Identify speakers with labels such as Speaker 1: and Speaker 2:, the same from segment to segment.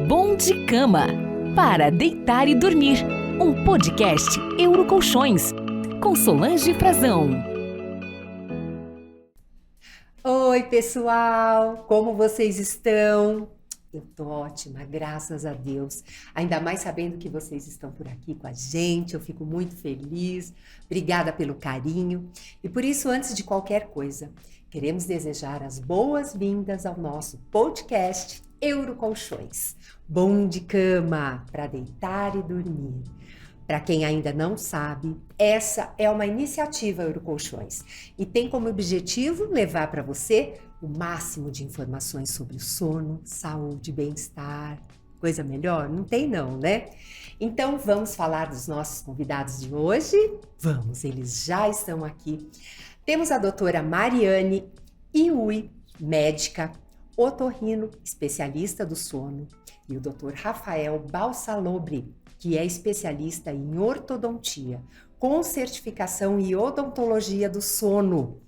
Speaker 1: Bom de Cama, para deitar e dormir. Um podcast Eurocolchões, com Solange Frazão.
Speaker 2: Oi, pessoal! Como vocês estão? Eu tô ótima, graças a Deus. Ainda mais sabendo que vocês estão por aqui com a gente, eu fico muito feliz. Obrigada pelo carinho. E por isso, antes de qualquer coisa, queremos desejar as boas-vindas ao nosso podcast Eurocolchões. Bom de cama, para deitar e dormir. Para quem ainda não sabe, essa é uma iniciativa Eurocolchões e tem como objetivo levar para você o máximo de informações sobre o sono, saúde, bem-estar. Coisa melhor? Não tem não, né? Então vamos falar dos nossos convidados de hoje? Vamos, eles já estão aqui. Temos a doutora Mariane Iui, médica, otorrino, especialista do sono, e o doutor Rafael Balsalobre, que é especialista em ortodontia, com certificação em odontologia do sono.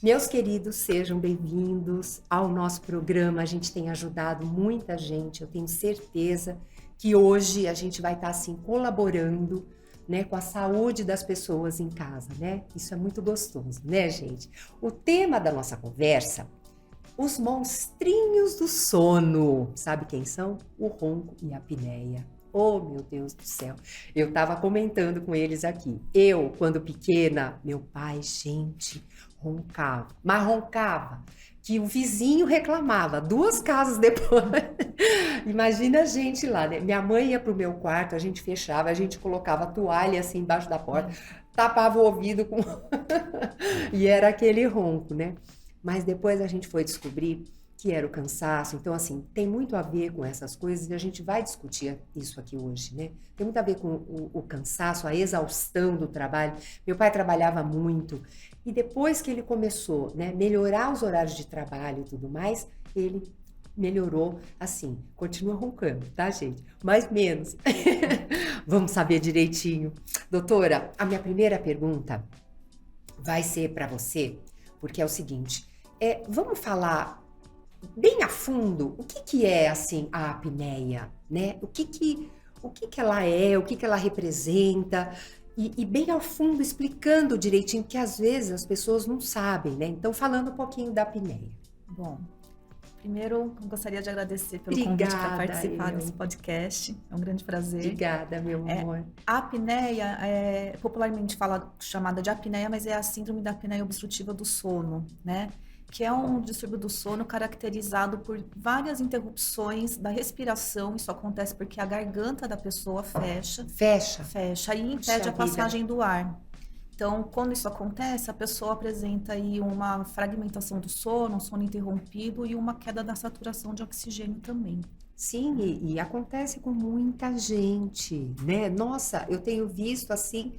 Speaker 2: Meus queridos, sejam bem-vindos ao nosso programa. A gente tem ajudado muita gente, eu tenho certeza que hoje a gente vai estar assim colaborando, né, com a saúde das pessoas em casa, né? Isso é muito gostoso, né, gente? O tema da nossa conversa: os monstrinhos do sono. Sabe quem são? O ronco e a apneia. Oh, meu Deus do céu. Eu estava comentando com eles aqui. Eu, quando pequena, meu pai, gente, roncava. Mas roncava que o vizinho reclamava. 2 casas depois. Imagina a gente lá, né? Minha mãe ia pro meu quarto, a gente fechava, a gente colocava a toalha assim embaixo da porta, tapava o ouvido com... e era aquele ronco, né? Mas depois a gente foi descobrir que era o cansaço. Então, assim, tem muito a ver com essas coisas e a gente vai discutir isso aqui hoje, né? Tem muito a ver com o cansaço, a exaustão do trabalho. Meu pai trabalhava muito e depois que ele começou, né, melhorar os horários de trabalho e tudo mais, ele melhorou, assim, continua roncando, tá, gente? Mas menos. Vamos saber direitinho. Doutora, a minha primeira pergunta vai ser para você, porque é o seguinte, vamos falar bem a fundo, o que é, assim, a apneia, né? O que ela é, o que ela representa, e bem ao fundo explicando direitinho, que às vezes as pessoas não sabem, né? Então, falando um pouquinho da apneia.
Speaker 3: Bom, primeiro, eu gostaria de agradecer pelo convite para participar desse podcast. É um grande prazer.
Speaker 2: Obrigada, meu amor.
Speaker 3: A apneia é popularmente chamada de apneia, mas é a síndrome da apneia obstrutiva do sono, né? Que é um distúrbio do sono caracterizado por várias interrupções da respiração. Isso acontece porque a garganta da pessoa fecha e impede a passagem do ar. Então, quando isso acontece, a pessoa apresenta aí uma fragmentação do sono, um sono interrompido e uma queda da saturação de oxigênio também.
Speaker 2: Sim, e acontece com muita gente, né? Nossa, eu tenho visto assim,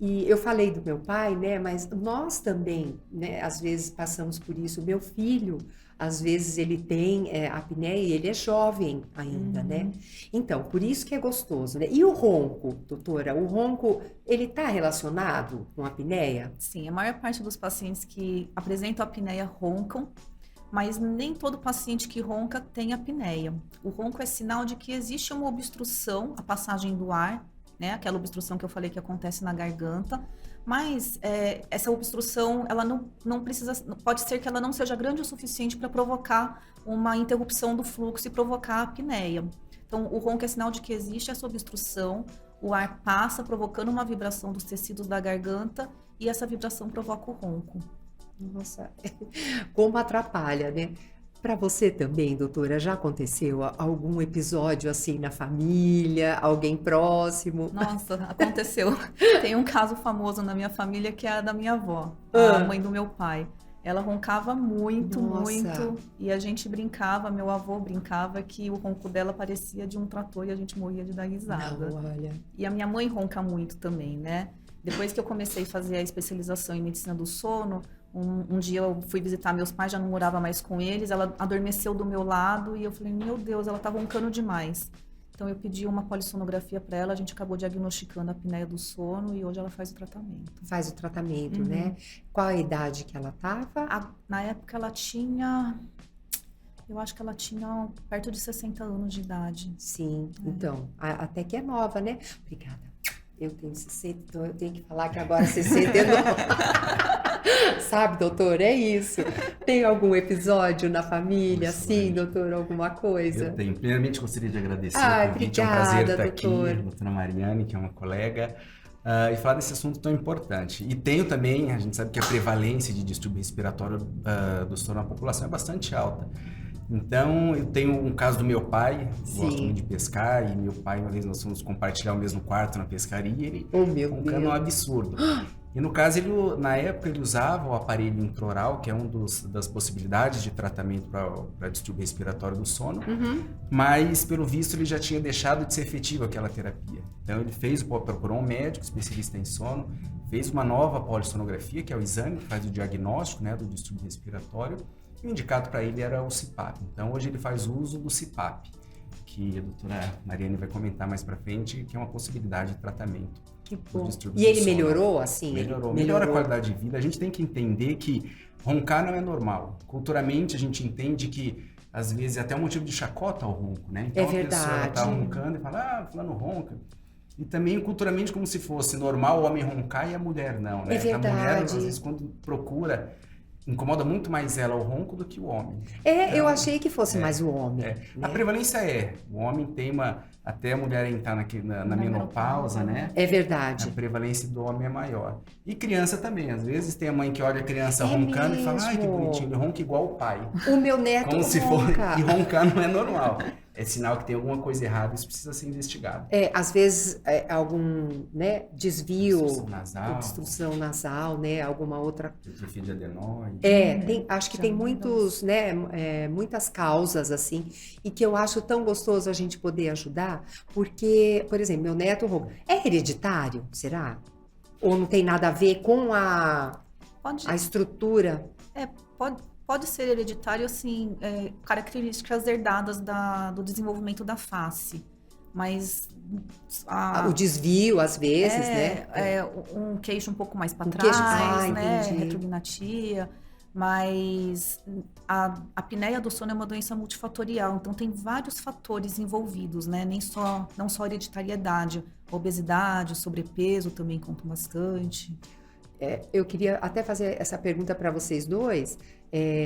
Speaker 2: e eu falei do meu pai, né? Mas nós também, né? Às vezes passamos por isso. Meu filho, às vezes ele tem apneia e ele é jovem ainda, né? Então, por isso que é gostoso, né? E o ronco, doutora? O ronco, ele está relacionado com a apneia?
Speaker 3: Sim, a maior parte dos pacientes que apresentam apneia roncam, mas nem todo paciente que ronca tem apneia. O ronco é sinal de que existe uma obstrução à passagem do ar, né? Aquela obstrução que eu falei que acontece na garganta, mas essa obstrução, ela não precisa, pode ser que ela não seja grande o suficiente para provocar uma interrupção do fluxo e provocar a apneia. Então, o ronco é sinal de que existe essa obstrução, o ar passa provocando uma vibração dos tecidos da garganta e essa vibração provoca o ronco.
Speaker 2: Nossa, como atrapalha, né? Para você também, doutora, já aconteceu algum episódio assim na família, alguém próximo?
Speaker 3: Nossa, aconteceu. Tem um caso famoso na minha família que é a da minha avó, a mãe do meu pai. Ela roncava muito, muito, e a gente brincava, meu avô brincava que o ronco dela parecia de um trator e a gente morria de dar risada.
Speaker 2: Não, olha.
Speaker 3: E a minha mãe ronca muito também, né? Depois que eu comecei a fazer a especialização em medicina do sono, um dia eu fui visitar meus pais, já não morava mais com eles, ela adormeceu do meu lado e eu falei, meu Deus, ela tá roncando demais. Então eu pedi uma polissonografia para ela, a gente acabou diagnosticando a apneia do sono e hoje ela faz o tratamento.
Speaker 2: Faz o tratamento, né? Qual a idade que ela tava?
Speaker 3: Na época ela tinha Eu acho que ela tinha perto de 60 anos de idade.
Speaker 2: Sim, então, até que é nova, né? Obrigada. Eu tenho 60, então eu tenho que falar que agora 60 é nova. Sabe, doutor, é isso. Tem algum episódio na família, assim, doutor, alguma coisa?
Speaker 4: Eu tenho. Primeiramente, gostaria de agradecer
Speaker 2: Ai,
Speaker 4: o convite.
Speaker 2: obrigada,
Speaker 4: É um prazer estar
Speaker 2: doutor.
Speaker 4: aqui, a doutora Mariane, que é uma colega, e falar desse assunto tão importante. E tenho também, a gente sabe que a prevalência de distúrbio respiratório do sono na população é bastante alta. Então, eu tenho um caso do meu pai, gosto muito de pescar, e meu pai, uma vez nós fomos compartilhar o mesmo quarto na pescaria, e ele roncando um absurdo. E no caso, na época, ele usava o aparelho intraoral, que é das possibilidades de tratamento para distúrbio respiratório do sono, mas, pelo visto, ele já tinha deixado de ser efetivo aquela terapia. Então, ele procurou um médico, especialista em sono, fez uma nova polissonografia, que é o exame que faz o diagnóstico, né, do distúrbio respiratório, e o indicado para ele era o CPAP. Então, hoje ele faz uso do CPAP, que a doutora Mariane vai comentar mais para frente, que é uma possibilidade de tratamento.
Speaker 2: Que bom. E ele melhorou, assim?
Speaker 4: Melhora a qualidade de vida. A gente tem que entender que roncar não é normal. Culturalmente, a gente entende que, às vezes, é até um motivo de chacota ao ronco, né? Então,
Speaker 2: é verdade.
Speaker 4: A pessoa está roncando e fala, fulano ronca. E também, culturalmente, como se fosse normal o homem roncar e a mulher não, né?
Speaker 2: É verdade.
Speaker 4: A mulher, às vezes, quando procura, incomoda muito mais ela o ronco do que o homem.
Speaker 2: Então, eu achei que fosse mais o homem. Né?
Speaker 4: A prevalência o homem tem até a mulher entrar na menopausa, né?
Speaker 2: É verdade.
Speaker 4: A prevalência do homem é maior. E criança também. Às vezes tem a mãe que olha a criança roncando e fala, ai, que bonitinho, ele ronca igual o pai.
Speaker 2: O meu neto
Speaker 4: como se
Speaker 2: ronca.
Speaker 4: E roncar não é normal. É sinal que tem alguma coisa errada, isso precisa ser investigado.
Speaker 2: Às vezes, algum desvio,
Speaker 4: obstrução
Speaker 2: nasal, né? Alguma outra...
Speaker 4: Hipertrofia de adenoide.
Speaker 2: Acho que tem muitas causas, assim, e que eu acho tão gostoso a gente poder ajudar, porque, por exemplo, meu neto ronca. É hereditário, será? Ou não tem nada a ver com a estrutura?
Speaker 3: Pode ser hereditário, assim, características herdadas do desenvolvimento da face, mas...
Speaker 2: o desvio, às vezes, né?
Speaker 3: Um queixo um pouco mais para trás, né?
Speaker 2: Entendi.
Speaker 3: Retrognatia, mas a apneia do sono é uma doença multifatorial, então tem vários fatores envolvidos, né? Não só hereditariedade, obesidade, sobrepeso também conta bastante.
Speaker 2: Eu queria até fazer essa pergunta para vocês dois,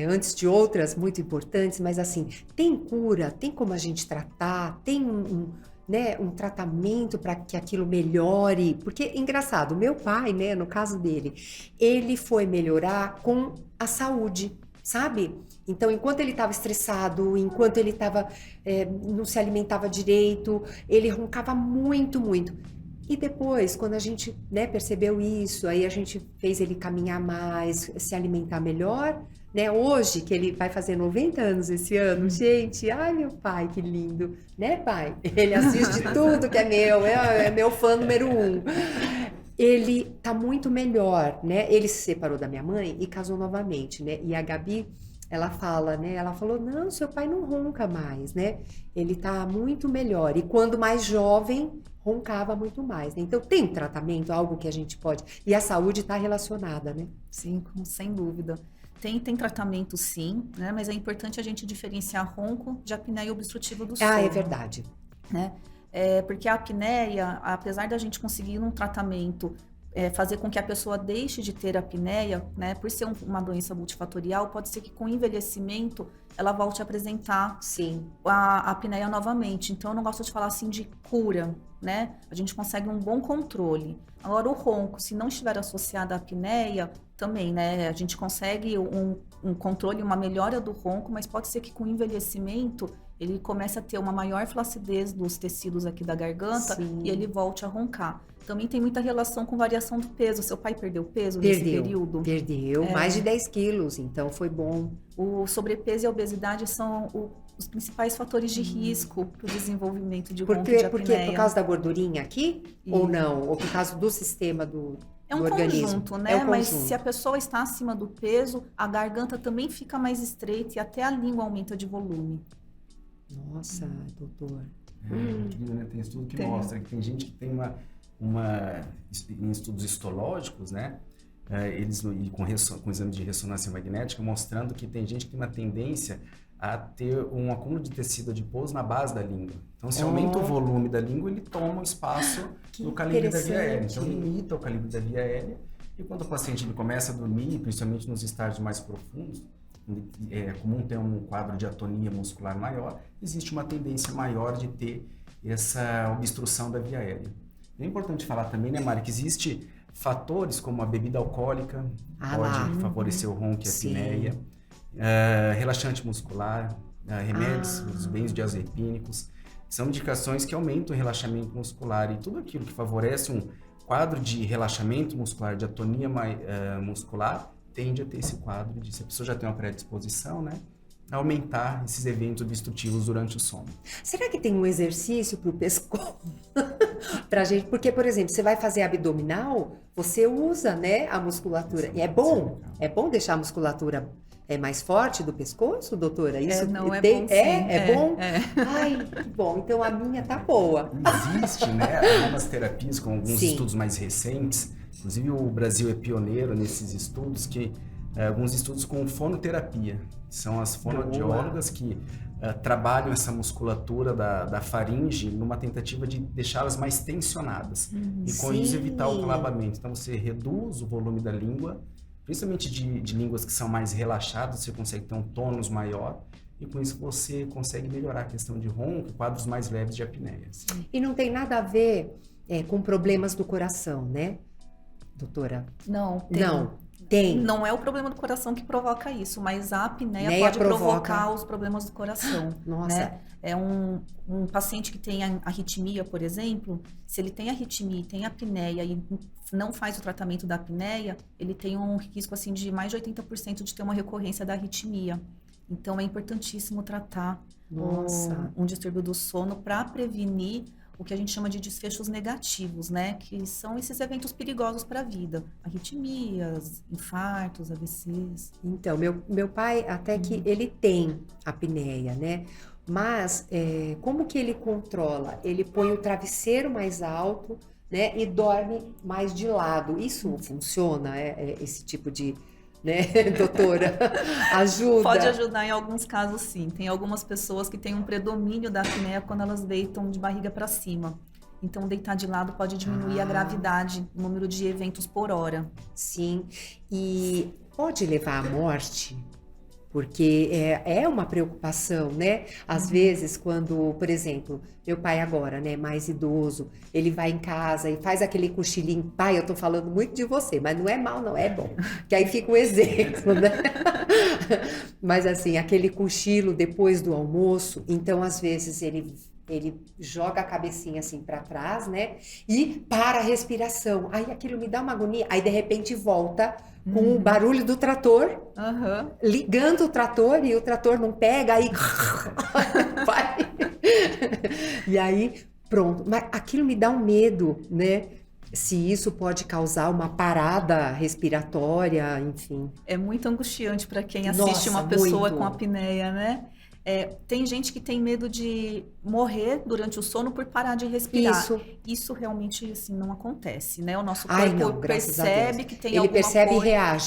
Speaker 2: antes de outras muito importantes, mas assim, tem cura? Tem como a gente tratar? Tem um tratamento para que aquilo melhore? Porque, engraçado, meu pai, né, no caso dele, ele foi melhorar com a saúde, sabe? Então, enquanto ele estava estressado, enquanto ele não se alimentava direito, ele roncava muito, muito. E depois, quando a gente percebeu isso, aí a gente fez ele caminhar mais, se alimentar melhor, né? Hoje, que ele vai fazer 90 anos esse ano, gente, ai meu pai, que lindo, né pai? Ele assiste tudo que é meu, é meu fã número 1. Ele tá muito melhor, né? Ele se separou da minha mãe e casou novamente, né? E a Gabi, ela fala, né? Ela falou, não, seu pai não ronca mais, né? Ele tá muito melhor. E quando mais jovem, roncava muito mais, né? Então, tem tratamento, algo que a gente pode... E a saúde está relacionada, né?
Speaker 3: Sim, sem dúvida. Tem tratamento, sim, né? Mas é importante a gente diferenciar ronco de apneia obstrutiva do sono.
Speaker 2: É verdade.
Speaker 3: Né? Porque a apneia, apesar da gente conseguir um tratamento... fazer com que a pessoa deixe de ter apneia, né? Por ser uma doença multifatorial, pode ser que com o envelhecimento ela volte a apresentar a apneia novamente. Então, eu não gosto de falar assim de cura, né? A gente consegue um bom controle. Agora, o ronco, se não estiver associado à apneia, também, né? A gente consegue um controle, uma melhora do ronco, mas pode ser que com o envelhecimento ele comece a ter uma maior flacidez dos tecidos aqui da garganta e ele volte a roncar. Também tem muita relação com variação do peso. Seu pai perdeu peso nesse período?
Speaker 2: Perdeu, mais de 10 quilos, então foi bom.
Speaker 3: O sobrepeso e a obesidade são os principais fatores de risco para o desenvolvimento de ronco de apneia.
Speaker 2: Porque por causa da gordurinha aqui? Isso. Ou não? Ou por causa do sistema do organismo?
Speaker 3: Conjunto, né? Mas se a pessoa está acima do peso, a garganta também fica mais estreita e até a língua aumenta de volume.
Speaker 2: Nossa, doutor.
Speaker 4: Tem estudo que mostra que tem gente que tem em estudos histológicos, né? Eles com exame de ressonância magnética mostrando que tem gente que tem uma tendência a ter um acúmulo de tecido adiposo na base da língua. Então, se aumenta o volume da língua, ele toma um espaço no calibre da via aérea. Então, limita o calibre da via aérea. E quando o paciente ele começa a dormir, principalmente nos estágios mais profundos, é comum ter um quadro de atonia muscular maior, existe uma tendência maior de ter essa obstrução da via aérea. É importante falar também, né, Mari, que existe fatores como a bebida alcoólica, pode favorecer o ronco e a apneia, relaxante muscular, remédios, os benzodiazepínicos, são indicações que aumentam o relaxamento muscular e tudo aquilo que favorece um quadro de relaxamento muscular, de atonia muscular, tende a ter esse quadro de, se a pessoa já tem uma predisposição, né, a aumentar esses eventos obstrutivos durante o sono.
Speaker 2: Será que tem um exercício para o pescoço? Pra gente, porque, por exemplo, você vai fazer abdominal, você usa, né, a musculatura. E é bom deixar a musculatura mais forte do pescoço, doutora? Isso
Speaker 3: não é
Speaker 2: tem,
Speaker 3: bom sim.
Speaker 2: É bom? Ai, que bom. Então a minha tá boa.
Speaker 4: Existe, né, algumas terapias com alguns estudos mais recentes. Inclusive o Brasil é pioneiro nesses estudos, alguns estudos com fonoterapia. São as fonoaudiólogas que trabalham essa musculatura da faringe numa tentativa de deixá-las mais tensionadas. E com isso evitar o calabamento. Então você reduz o volume da língua, principalmente de línguas que são mais relaxadas, você consegue ter um tônus maior. E com isso você consegue melhorar a questão de ronco, quadros mais leves de apneia.
Speaker 2: E não tem nada a ver com problemas do coração, né, doutora?
Speaker 3: Não,
Speaker 2: tem.
Speaker 3: Não é o problema do coração que provoca isso, mas a apneia pode provocar os problemas do coração.
Speaker 2: Nossa.
Speaker 3: Né? É um paciente que tem arritmia, por exemplo, se ele tem arritmia e tem apneia e não faz o tratamento da apneia, ele tem um risco assim, de mais de 80% de ter uma recorrência da arritmia. Então, é importantíssimo tratar um distúrbio do sono para prevenir o que a gente chama de desfechos negativos, né? Que são esses eventos perigosos para a vida. Arritmias, infartos, AVCs.
Speaker 2: Então, meu pai até que ele tem apneia, né? Mas como que ele controla? Ele põe o travesseiro mais alto, né? E dorme mais de lado. Isso funciona? Esse tipo de... né, doutora? Ajuda?
Speaker 3: Pode ajudar em alguns casos, sim. Tem algumas pessoas que têm um predomínio da apneia quando elas deitam de barriga para cima. Então, deitar de lado pode diminuir a gravidade, o número de eventos por hora.
Speaker 2: Sim. E pode levar à morte? Porque é uma preocupação, né? Às vezes, quando, por exemplo, meu pai agora, né, mais idoso, ele vai em casa e faz aquele cochilinho. Pai, eu tô falando muito de você, mas não é mal, não, é bom. Que aí fica um exemplo, né? Mas assim, aquele cochilo depois do almoço, então às vezes ele joga a cabecinha assim para trás, né? E para a respiração. Aí aquilo me dá uma agonia. Aí de repente volta com o barulho do trator, ligando o trator e o trator não pega, aí vai. E aí pronto. Mas aquilo me dá um medo, né? Se isso pode causar uma parada respiratória, enfim.
Speaker 3: É muito angustiante para quem assiste uma pessoa com apneia, né? Tem gente que tem medo de morrer durante o sono por parar de respirar. Isso realmente assim, não acontece, né? O nosso corpo percebe que tem alguma coisa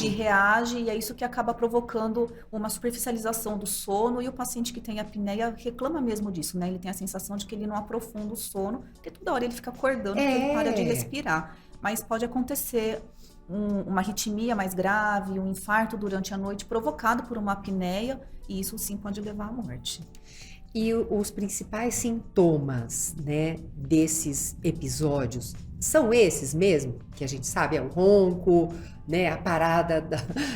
Speaker 3: e reage, e é isso que acaba provocando uma superficialização do sono, e o paciente que tem apneia reclama mesmo disso, né? Ele tem a sensação de que ele não aprofunda o sono, porque toda hora ele fica acordando porque ele para de respirar. Mas pode acontecer uma arritmia mais grave, um infarto durante a noite provocado por uma apneia, e isso sim pode levar à morte.
Speaker 2: E os principais sintomas, né, desses episódios são esses mesmo? Que a gente sabe, é o ronco, né, a parada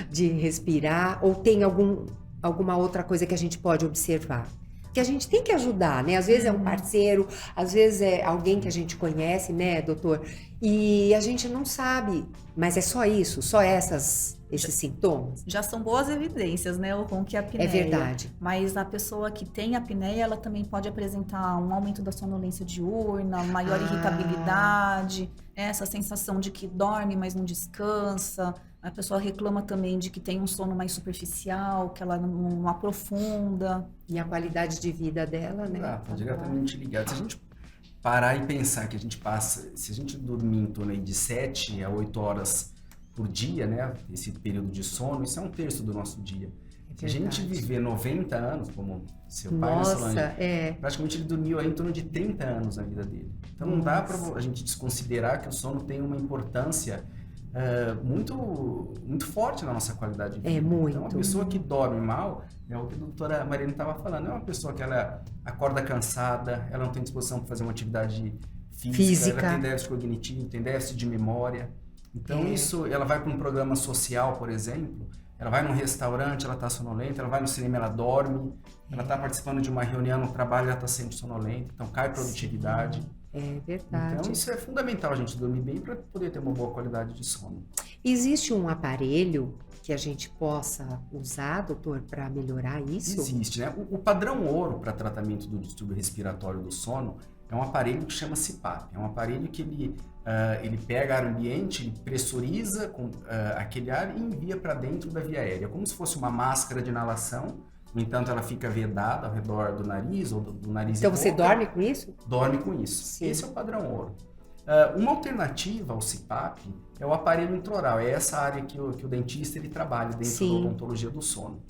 Speaker 2: de respirar, ou tem alguma outra coisa que a gente pode observar? Que a gente tem que ajudar, né? Às vezes é um parceiro, às vezes é alguém que a gente conhece, né, doutor? E a gente não sabe, mas é só isso, só esses sintomas?
Speaker 3: Já são boas evidências, né, o ronco e a apneia.
Speaker 2: É verdade.
Speaker 3: Mas a pessoa que tem apneia, ela também pode apresentar um aumento da sonolência diurna, maior irritabilidade, essa sensação de que dorme, mas não descansa. A pessoa reclama também de que tem um sono mais superficial, que ela não aprofunda.
Speaker 2: E a qualidade de vida dela, né?
Speaker 4: Tá diretamente ligado. Se a gente parar e pensar que a gente passa, se a gente dormir em torno aí de 7 a 8 horas por dia, né? Esse período de sono, isso é 1/3 do nosso dia. Se a gente
Speaker 2: Verdade.
Speaker 4: viver 90 anos, como seu pai, né, Solange,
Speaker 2: Nossa,
Speaker 4: praticamente ele dormiu aí em torno de 30 anos na vida dele. Então não dá para a gente desconsiderar que o sono tem uma importância muito forte na nossa qualidade de vida.
Speaker 2: muito.
Speaker 4: Então, uma pessoa que dorme mal, é o que a doutora Mariana estava falando, é uma pessoa que ela acorda cansada, ela não tem disposição para fazer uma atividade física, ela tem déficit cognitivo, tem déficit de memória. Então, isso, ela vai para um programa social, por exemplo, ela vai num restaurante, ela está sonolenta, ela vai no cinema, ela dorme, ela está participando de uma reunião no trabalho, ela está sempre sonolenta, então cai produtividade.
Speaker 2: é verdade.
Speaker 4: Então, isso é fundamental a gente dormir bem para poder ter uma boa qualidade de sono.
Speaker 2: Existe um aparelho que a gente possa usar, doutor, para melhorar isso?
Speaker 4: Existe, né? O padrão ouro para tratamento do distúrbio respiratório do sono é um aparelho que chama CPAP. É um aparelho que ele pega ar ambiente, ele pressuriza com aquele ar e envia para dentro da via aérea, como se fosse uma máscara de inalação. No entanto, ela fica vedada ao redor do nariz ou do nariz
Speaker 2: Então
Speaker 4: e
Speaker 2: você
Speaker 4: boca.
Speaker 2: dorme com isso?
Speaker 4: Dorme com isso.
Speaker 2: Sim.
Speaker 4: Esse é o padrão ouro. Uma alternativa ao CPAP é o aparelho intraoral. É essa área que o dentista ele trabalha dentro da odontologia do sono.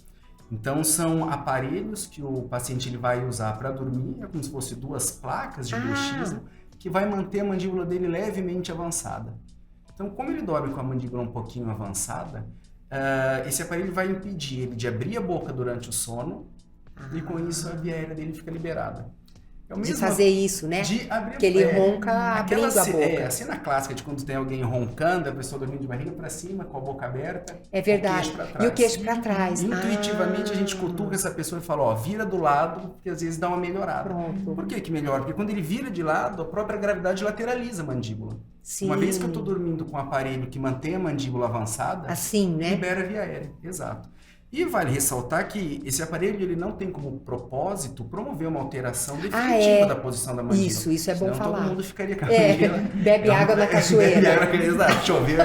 Speaker 4: Então, são aparelhos que o paciente ele vai usar para dormir, é como se fosse duas placas de bruxismo, que vai manter a mandíbula dele levemente avançada. Então, como ele dorme com a mandíbula um pouquinho avançada, esse aparelho vai impedir ele de abrir a boca durante o sono e com isso a via aérea dele fica liberada. É o
Speaker 2: De
Speaker 4: mesmo
Speaker 2: fazer isso, né?
Speaker 4: de abrir
Speaker 2: Que ele ronca abrindo a boca.
Speaker 4: A cena clássica de quando tem alguém roncando, a pessoa dormindo de barriga para cima, com a boca aberta,
Speaker 2: É verdade. E o queixo para trás.
Speaker 4: Intuitivamente a gente cutuca essa pessoa e fala, ó, vira do lado, porque às vezes dá uma melhorada.
Speaker 2: Pronto.
Speaker 4: Por que melhora? Porque quando ele vira de lado, a própria gravidade lateraliza a mandíbula.
Speaker 2: Sim.
Speaker 4: Uma vez que eu estou dormindo com um aparelho que mantém a mandíbula avançada,
Speaker 2: Assim, né?
Speaker 4: libera a via aérea. Exato. E vale ressaltar que esse aparelho ele não tem como propósito promover uma alteração definitiva da posição da mandíbula.
Speaker 2: Isso é bom
Speaker 4: Senão
Speaker 2: falar.
Speaker 4: todo mundo ficaria com a mandíbula.
Speaker 2: Bebe água na cachoeira.
Speaker 4: Exato, chover.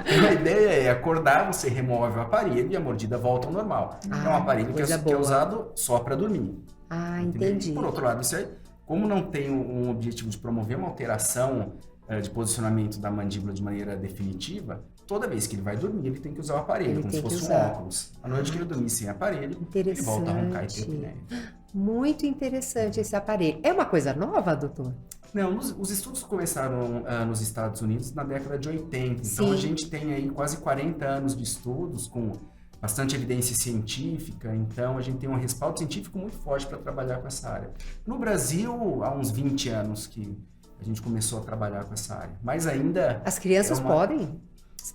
Speaker 4: Então, a ideia é acordar, você remove o aparelho e a mordida volta ao normal. É um aparelho que é usado só para dormir.
Speaker 2: Entendi.
Speaker 4: E, por outro lado, isso aí, como não tem um objetivo de promover uma alteração de posicionamento da mandíbula de maneira definitiva, toda vez que ele vai dormir, ele tem que usar o aparelho, como se fosse um óculos. À noite que ele dormir sem aparelho, ele volta a roncar e ter apneia.
Speaker 2: Muito interessante esse aparelho. É uma coisa nova, doutor?
Speaker 4: Não, os estudos começaram nos Estados Unidos na década de 80. Então, a gente tem aí quase 40 anos de estudos com bastante evidência científica. Então, a gente tem um respaldo científico muito forte para trabalhar com essa área. No Brasil, há uns 20 anos que a gente começou a trabalhar com essa área. Mas ainda...
Speaker 2: As crianças podem?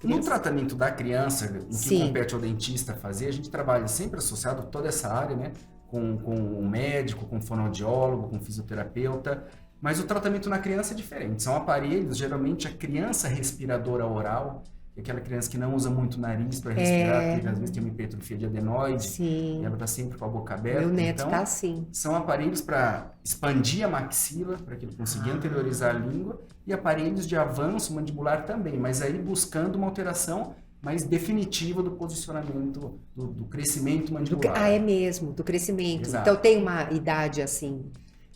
Speaker 4: No tratamento da criança, o que compete ao dentista fazer, a gente trabalha sempre associado a toda essa área, né? Com o médico, com o fonoaudiólogo, com o fisioterapeuta. Mas o tratamento na criança é diferente. São aparelhos, geralmente a criança respiradora oral, que é aquela criança que não usa muito nariz para respirar, porque às vezes tem uma hipertrofia de adenoide, e ela está sempre com a boca aberta.
Speaker 2: Meu neto
Speaker 4: então,
Speaker 2: tá assim.
Speaker 4: São aparelhos para expandir a maxila, para que ele consiga anteriorizar a língua, e aparelhos de avanço mandibular também, mas aí buscando uma alteração mais definitiva do posicionamento, do crescimento mandibular.
Speaker 2: É mesmo, do crescimento.
Speaker 4: Exato.
Speaker 2: Então tem uma idade assim...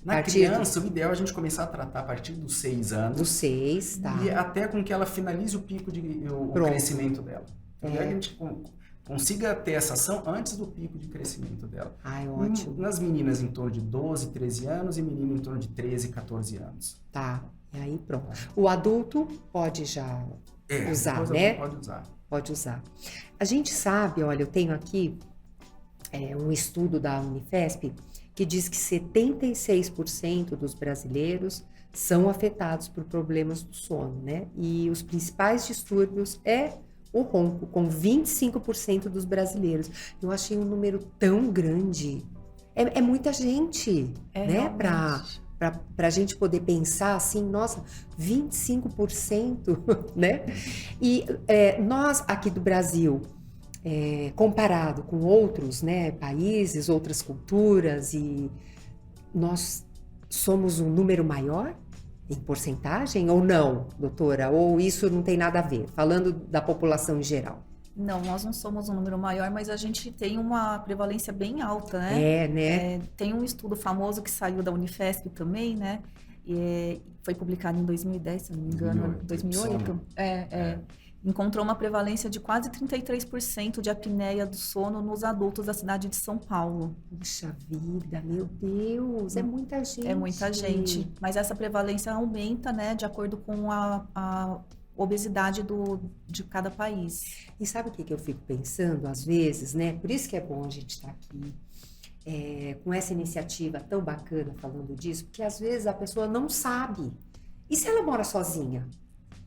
Speaker 4: Na criança, o ideal é a gente começar a tratar a partir dos 6 anos.
Speaker 2: Dos 6, tá.
Speaker 4: E até com que ela finalize o pico o crescimento dela. Então, a gente consiga ter essa ação antes do pico de crescimento dela.
Speaker 2: Ótimo.
Speaker 4: Nas meninas em torno de 12, 13 anos e menino em torno de 13, 14 anos.
Speaker 2: Tá, e aí pronto. O adulto pode já usar, né?
Speaker 4: Pode usar.
Speaker 2: Pode usar. A gente sabe, olha, eu tenho aqui um estudo da Unifesp que diz que 76% dos brasileiros são afetados por problemas do sono, né? E os principais distúrbios é o ronco, com 25% dos brasileiros. Eu achei um número tão grande. É muita gente, né? Para a gente poder pensar assim, nossa, 25%, né? E nós aqui do Brasil, comparado com outros, né, países, outras culturas, e nós somos um número maior em porcentagem ou não, doutora? Ou isso não tem nada a ver? Falando da população em geral.
Speaker 3: Não, nós não somos um número maior, mas a gente tem uma prevalência bem alta, né? Tem um estudo famoso que saiu da Unifesp também, né? Foi publicado em 2010, se não me engano, 2008. encontrou uma prevalência de quase 33% de apneia do sono nos adultos da cidade de São Paulo.
Speaker 2: Puxa vida, meu Deus, é muita gente.
Speaker 3: É muita gente, mas essa prevalência aumenta, né, de acordo com a obesidade de cada país.
Speaker 2: E sabe o que eu fico pensando às vezes, né? Por isso que é bom a gente estar aqui com essa iniciativa tão bacana falando disso, porque às vezes a pessoa não sabe. E se ela mora sozinha,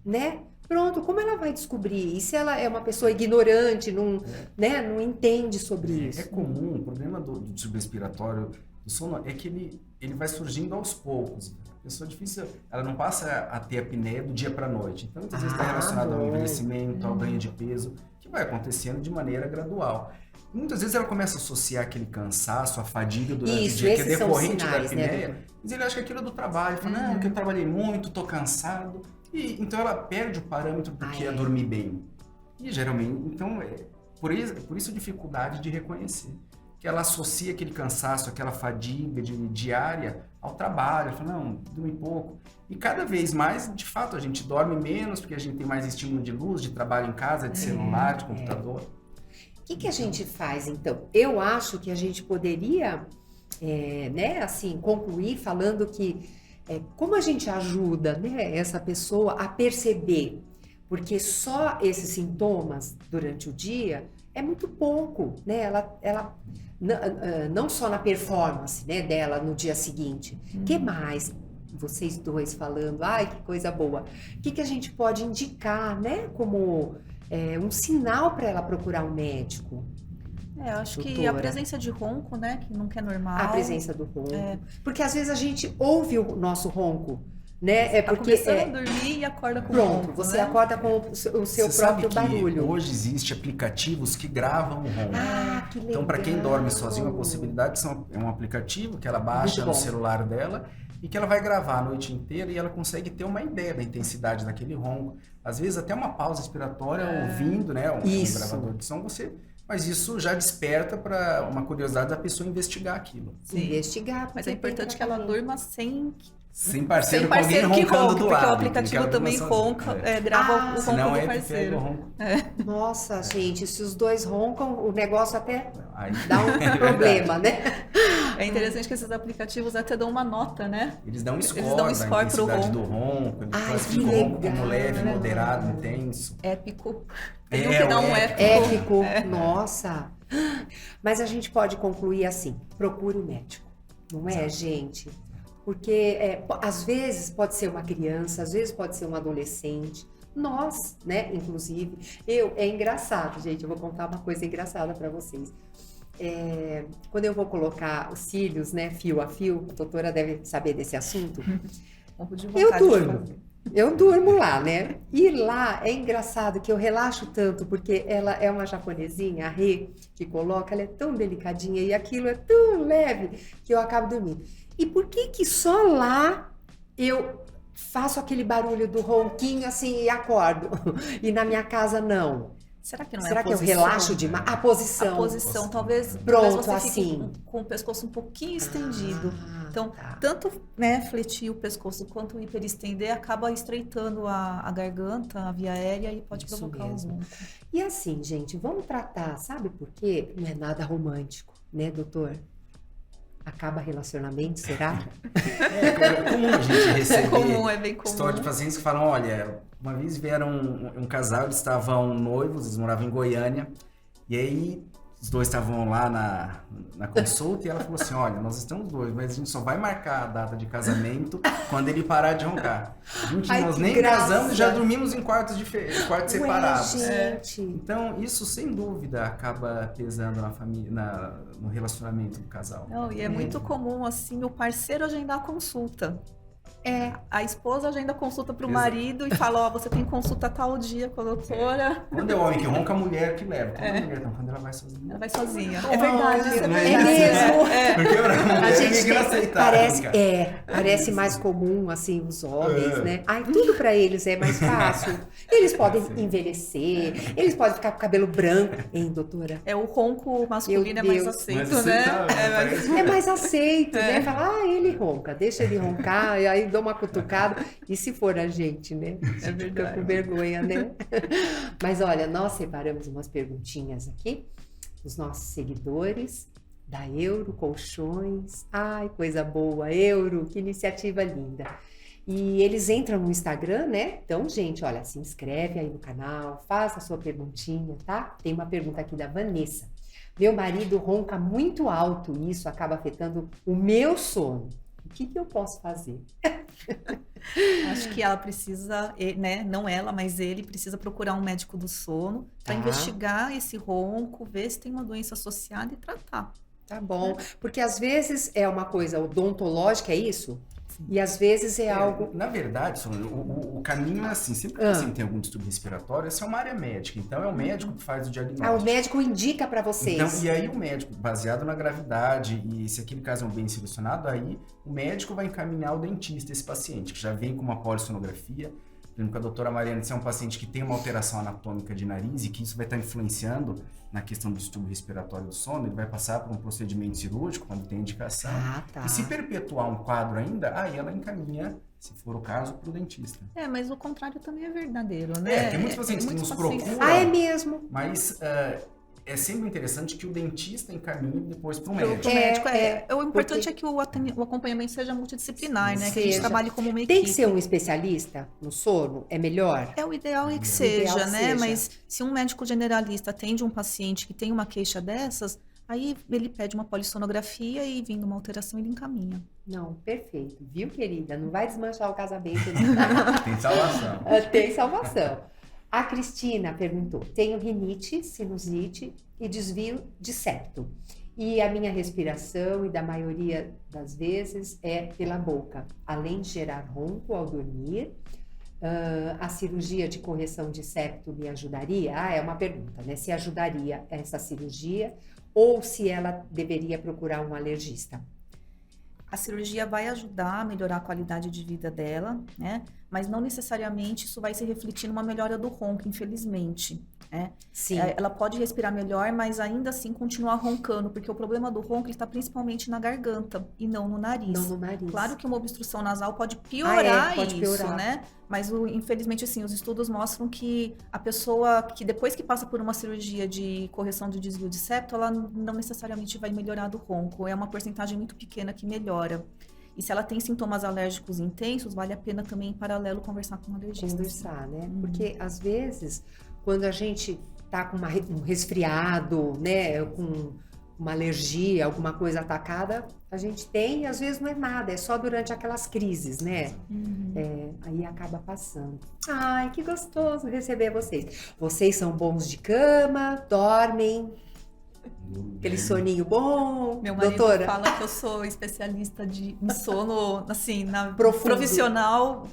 Speaker 2: né? Pronto, como ela vai descobrir? E se ela é uma pessoa ignorante, né, não entende sobre isso?
Speaker 4: É comum, o problema do distúrbio respiratório do sono é que ele vai surgindo aos poucos. A pessoa difícil, ela não passa a ter apneia do dia para a noite. Então, muitas vezes está relacionado ao envelhecimento, ao ganho de peso, que vai acontecendo de maneira gradual. Muitas vezes ela começa a associar aquele cansaço, a fadiga durante o dia, que é decorrente da apneia, né, mas ele acha que aquilo é do trabalho. Fala, não, porque eu trabalhei muito, estou cansado. E então ela perde o parâmetro do que é dormir bem. E geralmente, então, por isso a dificuldade de reconhecer. Que ela associa aquele cansaço, aquela fadiga diária ao trabalho. Ela fala, não, dormi pouco. E cada vez mais, de fato, a gente dorme menos, porque a gente tem mais estímulo de luz, de trabalho em casa, de celular, de computador.
Speaker 2: O que a gente faz, então? Eu acho que a gente poderia, né, assim, concluir falando que como a gente ajuda, né, essa pessoa a perceber, porque só esses sintomas durante o dia é muito pouco, né? Ela não só na performance, né, dela no dia seguinte. Que mais? Vocês dois falando, ai, que coisa boa. O que a gente pode indicar, né, como um sinal para ela procurar um médico?
Speaker 3: Eu acho
Speaker 2: doutora,
Speaker 3: que a presença de ronco, né, que nunca é normal.
Speaker 2: A presença do ronco. Porque às vezes a gente ouve o nosso ronco, né?
Speaker 3: Tá começando a dormir e acorda com
Speaker 2: pronto,
Speaker 3: ronco,
Speaker 2: você
Speaker 3: né?
Speaker 2: acorda com o seu
Speaker 4: Você
Speaker 2: próprio
Speaker 4: sabe que
Speaker 2: barulho.
Speaker 4: hoje existe aplicativos que gravam o ronco.
Speaker 2: Ah, que legal.
Speaker 4: Então, para quem dorme sozinho, a possibilidade é um aplicativo que ela baixa no celular dela e que ela vai gravar a noite inteira e ela consegue ter uma ideia da intensidade daquele ronco. Às vezes até uma pausa respiratória ouvindo, né, um gravador de som, mas isso já desperta para uma curiosidade da pessoa investigar aquilo.
Speaker 3: Sim.
Speaker 2: Investigar.
Speaker 3: Mas é importante que ela durma sem
Speaker 4: parceiro com alguém roncando do lado.
Speaker 3: Porque o aplicativo também ronca, grava o ronco
Speaker 4: senão
Speaker 3: do parceiro.
Speaker 2: Nossa, gente, se os dois roncam, o negócio até
Speaker 4: Aí
Speaker 2: dá um problema, né?
Speaker 3: É interessante que esses aplicativos até dão uma nota, né?
Speaker 4: Eles dão um score,
Speaker 3: da
Speaker 4: intensidade do ronco, eles classificam o ronco como leve, moderado, intenso.
Speaker 3: Épico. Tem que dar um épico.
Speaker 2: Épico, nossa. Mas a gente pode concluir assim, procure o médico, não é, gente? Porque às vezes pode ser uma criança, às vezes pode ser um adolescente, nós, né, inclusive. É engraçado, gente, eu vou contar uma coisa engraçada para vocês. Quando eu vou colocar os cílios, né, fio a fio, a doutora deve saber desse assunto, eu durmo lá, né? E lá é engraçado que eu relaxo tanto, porque ela é uma japonesinha, a Rê, que coloca, ela é tão delicadinha e aquilo é tão leve que eu acabo dormindo. E por que só lá eu faço aquele barulho do ronquinho assim e acordo? E na minha casa não?
Speaker 3: Será que não
Speaker 2: Será
Speaker 3: é a
Speaker 2: que eu
Speaker 3: posição?
Speaker 2: relaxo demais? A posição.
Speaker 3: A posição, talvez você
Speaker 2: assim.
Speaker 3: fique com o pescoço um pouquinho estendido. Então, tanto, né, fletir o pescoço quanto hiperestender acaba estreitando a garganta, a via aérea e pode provocar um ronco.
Speaker 2: E assim, gente, vamos tratar, sabe por quê? Não é nada romântico, né, doutor? Acaba relacionamento, será?
Speaker 4: É comum a gente receber
Speaker 3: é bem comum.
Speaker 4: História de pacientes que falam, olha, uma vez vieram um casal, eles estavam noivos, eles moravam em Goiânia, e aí os dois estavam lá na consulta e ela falou assim, olha, nós estamos dois, mas a gente só vai marcar a data de casamento quando ele parar de roncar. Gente, nós nem casamos e já dormimos em quartos separados.
Speaker 2: Gente.
Speaker 4: Então, isso sem dúvida acaba pesando na família, no relacionamento do casal.
Speaker 3: Não, e é muito comum, assim, o parceiro agendar a consulta. A esposa agenda a consulta para o marido e fala, você tem consulta tal dia com a doutora.
Speaker 4: Quando é o homem que ronca, a mulher que leva. Quando a mulher, quando ela vai sozinha.
Speaker 3: Ela vai sozinha.
Speaker 2: É verdade, isso
Speaker 4: não
Speaker 2: é mesmo.
Speaker 4: Porque a
Speaker 2: gente parece mais comum, assim, os homens, né? Ai, tudo para eles é mais fácil. Eles podem envelhecer, eles podem ficar com o cabelo branco. Hein, doutora?
Speaker 3: O ronco masculino é mais aceito, né?
Speaker 2: É mais aceito, né? Falar, ele ronca, deixa ele roncar. E aí dou uma cutucada. E se for a gente, né?
Speaker 3: É
Speaker 2: Fica com vergonha, né? Mas olha, nós separamos umas perguntinhas aqui, os nossos seguidores da Euro Colchões. Ai, coisa boa, Euro, que iniciativa linda. E eles entram no Instagram, né? Então, gente, olha, se inscreve aí no canal, faça a sua perguntinha, tá? Tem uma pergunta aqui da Vanessa. Meu marido ronca muito alto e isso acaba afetando o meu sono. O que eu posso fazer?
Speaker 3: Acho que ela precisa, né? Não ela, mas ele precisa procurar um médico do sono para
Speaker 2: Tá.
Speaker 3: investigar esse ronco, ver se tem uma doença associada e tratar.
Speaker 2: Tá bom, porque às vezes é uma coisa odontológica, é isso? E às vezes é algo...
Speaker 4: Na verdade, Solange, o caminho é assim, sempre que o paciente tem algum distúrbio respiratório, essa é uma área médica, então é o médico que faz o diagnóstico.
Speaker 2: o médico indica para vocês.
Speaker 4: Então, e aí o médico, baseado na gravidade, e se aquele caso é um bem selecionado, aí o médico vai encaminhar o dentista esse paciente, que já vem com uma polissonografia. Por exemplo, com a doutora Mariana, se é um paciente que tem uma alteração anatômica de nariz e que isso vai estar influenciando na questão do distúrbio respiratório do sono, ele vai passar por um procedimento cirúrgico quando tem indicação.
Speaker 2: Tá.
Speaker 4: E se perpetuar um quadro ainda, aí ela encaminha, se for o caso, para o dentista.
Speaker 3: Mas o contrário também é verdadeiro, né?
Speaker 4: Tem muitos pacientes que nos procuram.
Speaker 2: Ah, é mesmo?
Speaker 4: Mas é sempre interessante que o dentista encaminhe depois para o médico.
Speaker 3: O médico o importante
Speaker 2: porque-
Speaker 3: é que o acompanhamento seja multidisciplinar, né? Que a
Speaker 2: Seja.
Speaker 3: gente trabalhe como uma equipe.
Speaker 2: Tem que ser um especialista no sono? É melhor?
Speaker 3: O ideal é que
Speaker 2: O
Speaker 3: seja,
Speaker 2: ideal
Speaker 3: né?
Speaker 2: seja.
Speaker 3: Mas se um médico generalista atende um paciente que tem uma queixa dessas, aí ele pede uma polissonografia e vindo uma alteração ele encaminha.
Speaker 2: Não, perfeito. Viu, querida? Não vai desmanchar o casamento.
Speaker 4: Tem salvação.
Speaker 2: Tem salvação. A Cristina perguntou: tenho rinite, sinusite e desvio de septo. E a minha respiração, e da maioria das vezes, é pela boca. Além de gerar ronco ao dormir, a cirurgia de correção de septo me ajudaria? É uma pergunta, né? Se ajudaria essa cirurgia ou se ela deveria procurar um alergista?
Speaker 3: A cirurgia vai ajudar a melhorar a qualidade de vida dela, né? Mas não necessariamente isso vai se refletir numa melhora do ronco, infelizmente, né?
Speaker 2: Sim.
Speaker 3: Ela pode respirar melhor, mas ainda assim continuar roncando, porque o problema do ronco está principalmente na garganta e não no nariz.
Speaker 2: Não no nariz.
Speaker 3: Claro que uma obstrução nasal pode piorar
Speaker 2: pode
Speaker 3: isso,
Speaker 2: piorar.
Speaker 3: né? Mas infelizmente, assim, os estudos mostram que a pessoa que depois que passa por uma cirurgia de correção de desvio de septo, ela não necessariamente vai melhorar do ronco. É uma porcentagem muito pequena que melhora. E se ela tem sintomas alérgicos intensos, vale a pena também, em paralelo, conversar com um alergista.
Speaker 2: Conversar, né? Porque às vezes, quando a gente tá com um resfriado, né, com uma alergia, alguma coisa atacada, a gente tem e às vezes não é nada, é só durante aquelas crises, né? Aí acaba passando. Ai, que gostoso receber vocês. Vocês são bons de cama, dormem, aquele soninho bom,
Speaker 3: Meu marido
Speaker 2: doutora?
Speaker 3: fala que eu sou especialista em sono, assim,
Speaker 2: Profundo.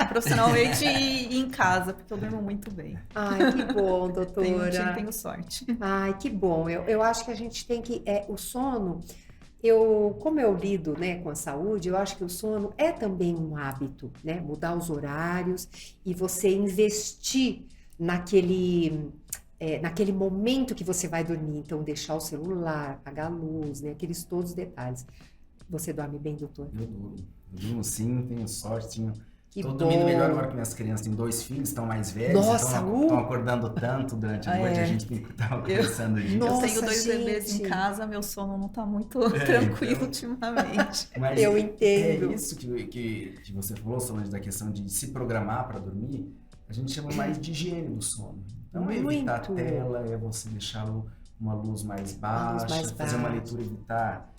Speaker 3: profissionalmente e em casa, porque eu durmo muito bem.
Speaker 2: Ai, que bom, doutora.
Speaker 3: Tenho sorte.
Speaker 2: Ai, que bom. Eu acho que a gente tem que... o sono, como eu lido, né, com a saúde, eu acho que o sono é também um hábito, né? Mudar os horários e você investir naquele momento que você vai dormir. Então, deixar o celular, apagar a luz, né? Aqueles todos os detalhes. Você dorme bem, doutor?
Speaker 4: Eu durmo sim, tenho sorte, Tô
Speaker 2: bom.
Speaker 4: dormindo melhor agora que minhas crianças têm 2 filhos, estão mais velhos,
Speaker 2: Nossa,
Speaker 4: estão acordando tanto durante a noite, a gente tem que estar conversando disso.
Speaker 2: Nossa,
Speaker 3: Eu tenho 2 bebês em
Speaker 2: gente.
Speaker 3: casa, meu sono não tá muito tranquilo
Speaker 4: então.
Speaker 3: ultimamente.
Speaker 4: Mas
Speaker 2: Eu entendo.
Speaker 4: É isso que você falou, Solange, da questão de se programar para dormir, a gente chama mais de higiene do sono. Então, é evitar a
Speaker 2: Muito.
Speaker 4: tela, é você deixá-lo uma luz mais baixa, fazer uma leitura, evitar...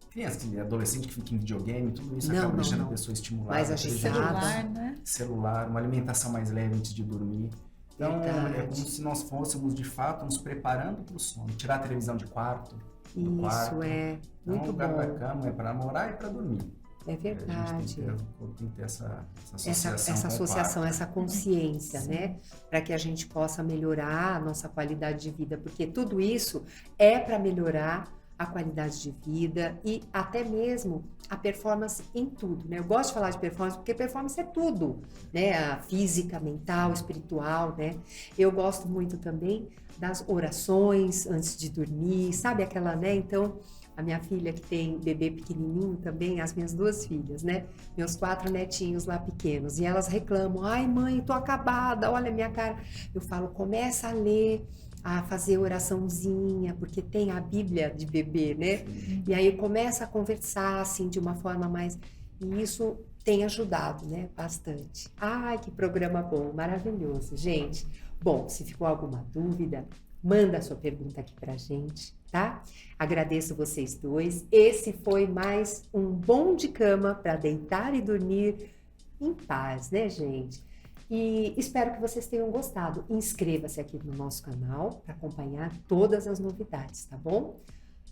Speaker 4: Criança e adolescente que fica em videogame, tudo isso acaba deixando a pessoa estimulada.
Speaker 2: Mais agitada.
Speaker 3: Celular, né?
Speaker 4: Celular, uma alimentação mais leve antes de dormir. Então,
Speaker 2: Verdade.
Speaker 4: é como se nós fôssemos, de fato, nos preparando para o sono. Tirar a televisão de quarto. do
Speaker 2: Isso,
Speaker 4: quarto.
Speaker 2: muito
Speaker 4: Então, o lugar
Speaker 2: bom.
Speaker 4: da cama é para morar e para dormir.
Speaker 2: É
Speaker 4: A gente
Speaker 2: verdade.
Speaker 4: tem que ter essa associação.
Speaker 2: Essa
Speaker 4: com o
Speaker 2: associação,
Speaker 4: quarto.
Speaker 2: essa consciência, né? Para que a gente possa melhorar a nossa qualidade de vida, porque tudo isso é para melhorar a qualidade de vida e até mesmo a performance em tudo, né? Eu gosto de falar de performance porque performance é tudo, né? A física, mental, espiritual, né? Eu gosto muito também das orações antes de dormir, sabe aquela, né? Então, a minha filha que tem bebê pequenininho também, as minhas 2 filhas, né? Meus 4 netinhos lá pequenos. E elas reclamam, ai mãe, tô acabada, olha a minha cara. Eu falo, começa a ler, a fazer oraçãozinha, porque tem a Bíblia de bebê, né? E aí começa a conversar, assim, de uma forma mais... E isso tem ajudado, né? Bastante. Ai, que programa bom, maravilhoso, gente. Bom, se ficou alguma dúvida, manda a sua pergunta aqui pra gente, tá? Agradeço vocês dois. Esse foi mais um bom de cama para deitar e dormir em paz, né, gente? E espero que vocês tenham gostado. Inscreva-se aqui no nosso canal para acompanhar todas as novidades, tá bom?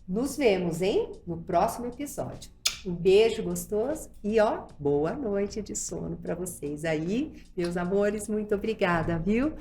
Speaker 2: Nos vemos, hein? No próximo episódio. Um beijo gostoso e, ó, boa noite de sono para vocês aí, meus amores. Muito obrigada, viu?